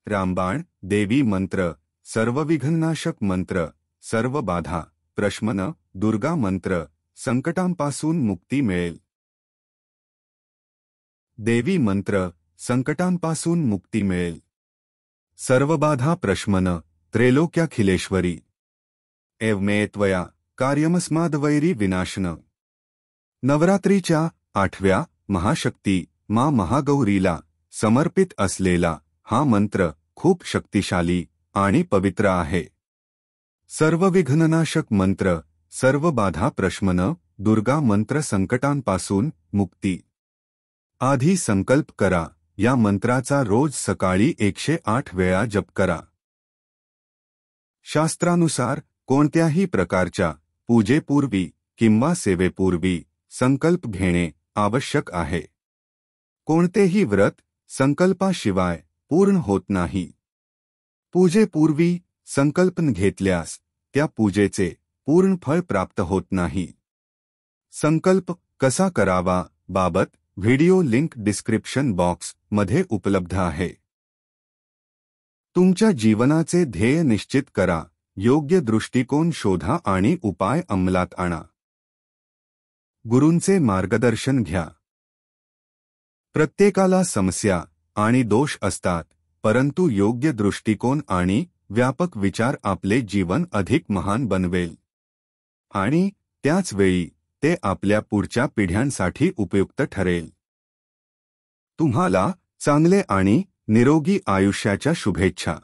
रामबाण, देवी मंत्र, सर्वविघ्ननाशक मंत्र, सर्व बाधा प्रशमन, दुर्गा मंत्र, संकटांपासून मुक्ती मिळेल। देवी मंत्र, संकटांपासून मुक्ती मिळेल। सर्व बाधा प्रशमन, त्रैलोक्याखिलेश्वरी एवमे त्वया कार्यमस्माद्वैरी विनाशन। नवरात्रीच्या 8व्या महाशक्ती मा महागौरीला समर्पित असलेला हा मंत्र खूप शक्तिशाली आणि पवित्र आहे। सर्व विघ्ननाशक मंत्र, सर्व बाधा प्रशमन, दुर्गा मंत्र, संकटांपासून मुक्ती। आधी संकल्प करा, या मंत्राचा रोज सकाळी 108 वेळा जप करा। शास्त्रानुसार कोणत्याही प्रकारच्या पूजेपूर्वी किंवा सेवेपूर्वी संकल्प घेणे आवश्यक आहे। कोणतेही व्रत संकल्पाशिवाय पूर्ण होत नाही। पूजेपूर्वी संकल्प घेतल्यास त्या पूजेचे पूर्ण फळ प्राप्त होत नाही। संकल्प कसा करावा बाबत व्हिडिओ लिंक डिस्क्रिप्शन बॉक्स मध्ये उपलब्ध आहे। तुमच्या जीवनाचे ध्येय निश्चित करा, योग्य दृष्टिकोन शोधा आणि उपाय अंमलात आणा। गुरूंचे मार्गदर्शन घ्या। प्रत्येकाला समस्या आणि दोष असतात, परंतु योग्य दृष्टिकोन आणि व्यापक विचार आपले जीवन अधिक महान बनवेल आणि त्याच वेळी ते आपल्या पुढच्या पिढ्यांसाठी उपयुक्त ठरेल। तुम्हाला चांगले आणि निरोगी आयुष्याच्या शुभेच्छा।